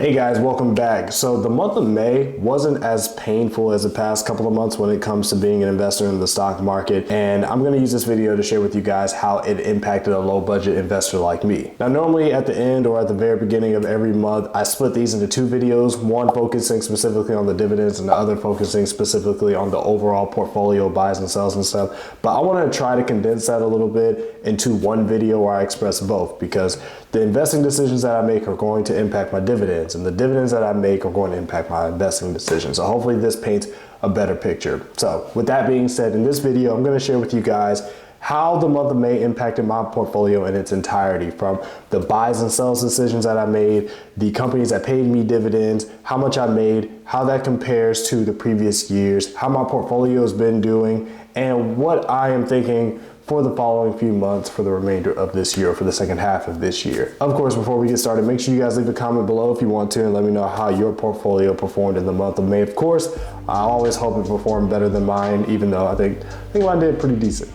Hey guys, welcome back. So the month of May wasn't as painful as the past couple of months when it comes to being an investor in the stock market. And I'm going to use this video to share with you guys how it impacted a low budget investor like me. Now, normally at the end or at the very beginning of every month, I split these into two videos, one focusing specifically on the dividends and the other focusing specifically on the overall portfolio buys and sells and stuff. But I want to try to condense that a little bit into one video where I express both, because the investing decisions that I make are going to impact my dividends, and the dividends that I make are going to impact my investing decisions. So hopefully this paints a better picture. So with that being said, in this video, I'm going to share with you guys how the month of May impacted my portfolio in its entirety, from the buys and sells decisions that I made, the companies that paid me dividends, how much I made, how that compares to the previous years, how my portfolio has been doing, and what I am thinking for the following few months for the remainder of this year, for the second half of this year. Of course, before we get started, make sure you guys leave a comment below if you want to and let me know how your portfolio performed in the month of May. Of course, I always hope it performed better than mine, even though I think mine did pretty decent.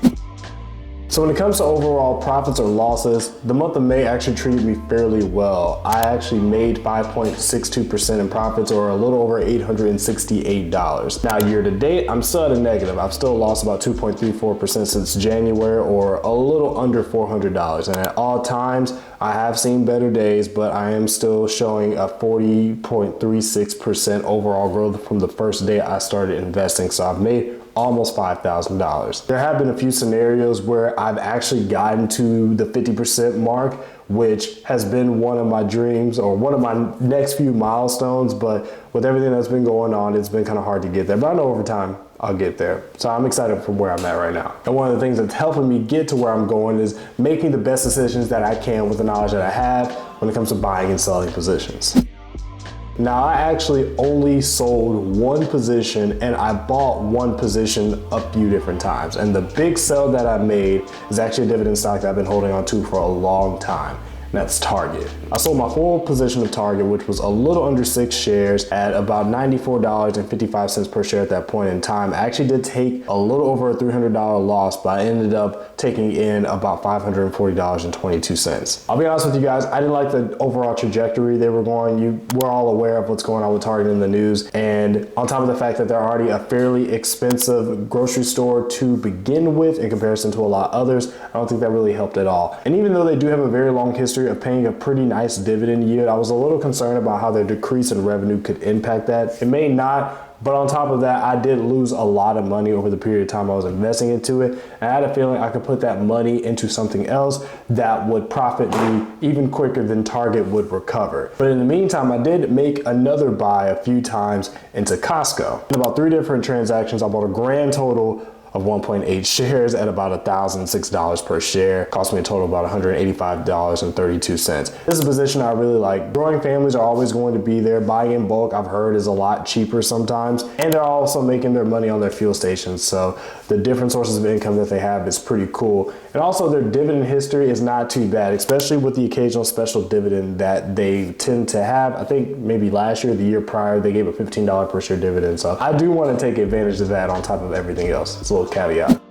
So when it comes to overall profits or losses, the month of May actually treated me fairly well. I actually made 5.62% in profits, or a little over $868. Now year to date, I'm still at a negative. I've still lost about 2.34% since January, or a little under $400. And at all times, I have seen better days, but I am still showing a 40.36% overall growth from the first day I started investing. So I've made almost $5,000. There have been a few scenarios where I've actually gotten to the 50% mark, which has been one of my dreams or one of my next few milestones. But with everything that's been going on, it's been kind of hard to get there. But I know over time I'll get there. So I'm excited for where I'm at right now. And one of the things that's helping me get to where I'm going is making the best decisions that I can with the knowledge that I have when it comes to buying and selling positions. Now, I actually only sold one position and I bought one position a few different times. And the big sell that I made is actually a dividend stock that I've been holding on to for a long time. And that's Target. I sold my full position of Target, which was a little under 6 shares at about $94.55 per share at that point in time. I actually did take a little over a $300 loss, but I ended up taking in about $540.22. I'll be honest with you guys, I didn't like the overall trajectory they were going. We're all aware of what's going on with Target in the news. And on top of the fact that they're already a fairly expensive grocery store to begin with in comparison to a lot of others, I don't think that really helped at all. And even though they do have a very long history of paying a pretty nice dividend yield, I was a little concerned about how their decrease in revenue could impact that. It may not, but on top of that, I did lose a lot of money over the period of time I was investing into it. And I had a feeling I could put that money into something else that would profit me even quicker than Target would recover. But in the meantime, I did make another buy a few times into Costco. In about 3 different transactions, I bought a grand total of 1.8 shares at about $1,006 per share. Cost me a total of about $185.32. This is a position I really like. Growing families are always going to be there. Buying in bulk, I've heard, is a lot cheaper sometimes. And they're also making their money on their fuel stations. So the different sources of income that they have is pretty cool. And also their dividend history is not too bad, especially with the occasional special dividend that they tend to have. I think maybe last year, the year prior, they gave a $15 per share dividend. So I do want to take advantage of that on top of everything else. It's a little caveat.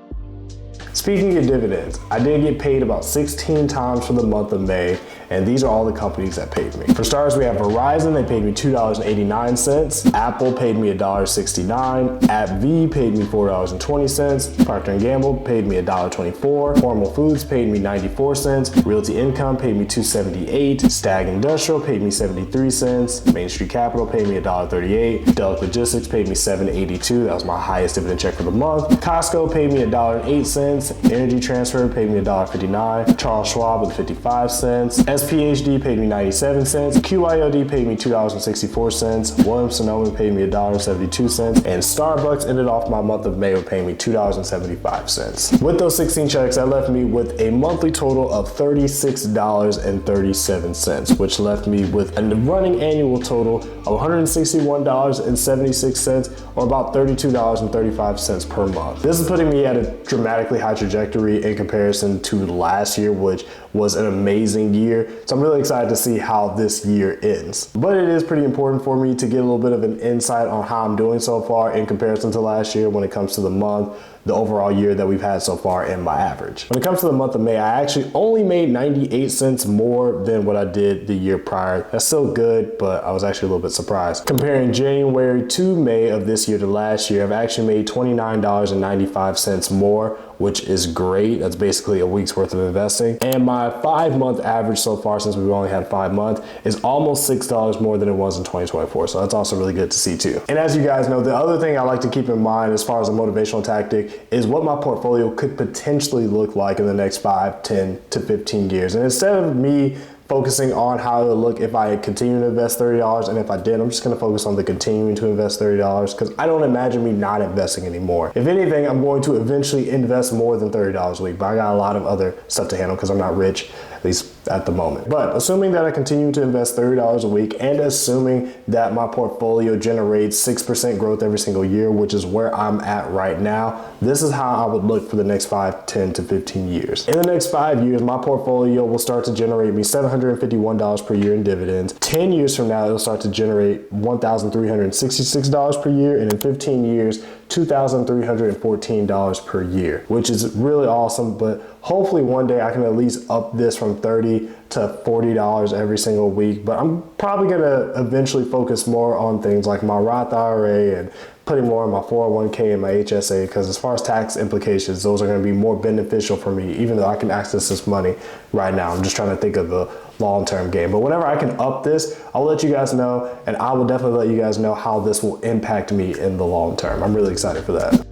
Speaking of dividends, I did get paid about 16 times for the month of May, and these are all the companies that paid me. For starters, we have Verizon. They paid me $2.89. Apple paid me $1.69. AbbVie paid me $4.20. Procter & Gamble paid me $1.24. Formal Foods paid me 94 cents. Realty Income paid me $2.78. Stag Industrial paid me 73 cents. Main Street Capital paid me $1.38. Delek Logistics paid me $7.82. That was my highest dividend check for the month. Costco paid me $1.08. Energy Transfer paid me $1.59. Charles Schwab with 55 cents. SPHD paid me 97 cents. QYOD paid me $2.64. Williams-Sonoma paid me $1.72. And Starbucks ended off my month of May with paying me $2.75. With those 16 checks, that left me with a monthly total of $36.37, which left me with a running annual total of $161.76, or about $32.35 per month. This is putting me at a dramatically high trajectory in comparison to last year, which was an amazing year. year. So I'm really excited to see how this year ends. But it is pretty important for me to get a little bit of an insight on how I'm doing so far in comparison to last year when it comes to the month, the overall year that we've had so far, and my average. When it comes to the month of May, I actually only made 98 cents more than what I did the year prior. That's still good, but I was actually a little bit surprised. Comparing January to May of this year to last year, I've actually made $29.95 more, which is great. That's basically a week's worth of investing. And my 5-month average so far, since we've only had 5 months, is almost $6 more than it was in 2024. So that's also really good to see too. And as you guys know, the other thing I like to keep in mind as far as a motivational tactic is what my portfolio could potentially look like in the next 5, 10 to 15 years. And instead of me focusing on how it would look if I continue to invest $30, and if I did, I'm just gonna focus on the continuing to invest $30 because I don't imagine me not investing anymore. If anything, I'm going to eventually invest more than $30 a week, but I got a lot of other stuff to handle because I'm not rich, at least at the moment. But assuming that I continue to invest $30 a week and assuming that my portfolio generates 6% growth every single year, which is where I'm at right now, this is how I would look for the next 5, 10 to 15 years. In the next 5 years, my portfolio will start to generate me $751 per year in dividends. 10 years from now, it'll start to generate $1,366 per year. And in 15 years, $2,314 per year, which is really awesome. But hopefully one day I can at least up this from $30 to $40 every single week. But I'm probably gonna eventually focus more on things like my Roth IRA and putting more in my 401k and my HSA, because as far as tax implications, those are going to be more beneficial for me, even though I can access this money right now. I'm just trying to think of the long-term game. But whenever I can up this, I'll let you guys know, and I will definitely let you guys know how this will impact me in the long term. I'm really excited for that.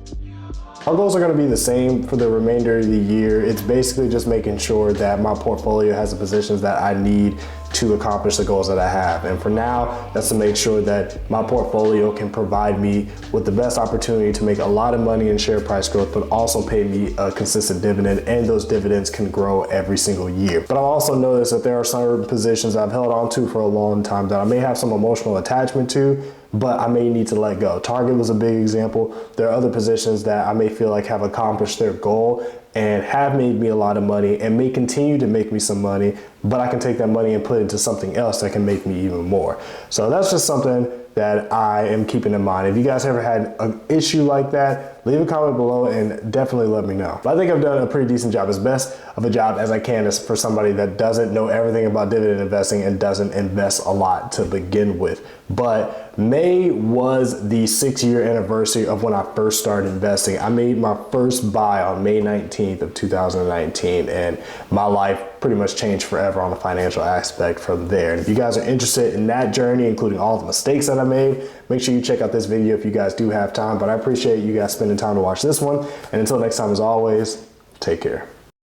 Our goals are going to be the same for the remainder of the year. It's basically just making sure that my portfolio has the positions that I need to accomplish the goals that I have. And for now, that's to make sure that my portfolio can provide me with the best opportunity to make a lot of money in share price growth, but also pay me a consistent dividend, and those dividends can grow every single year. But I've also noticed that there are certain positions I've held on to for a long time that I may have some emotional attachment to, but I may need to let go. Target was a big example. There are other positions that I may feel like have accomplished their goal and have made me a lot of money and may continue to make me some money, but I can take that money and put it into something else that can make me even more. So that's just something that I am keeping in mind. If you guys ever had an issue like that, leave a comment below and definitely let me know. But I think I've done a pretty decent job, as best of a job as I can as for somebody that doesn't know everything about dividend investing and doesn't invest a lot to begin with. But May was the 6-year anniversary of when I first started investing. I made my first buy on May 19th of 2019, and my life pretty much changed forever on the financial aspect from there. And if you guys are interested in that journey, including all the mistakes that I made, make sure you check out this video if you guys do have time. But I appreciate you guys spending time to watch this one. And until next time, as always, take care.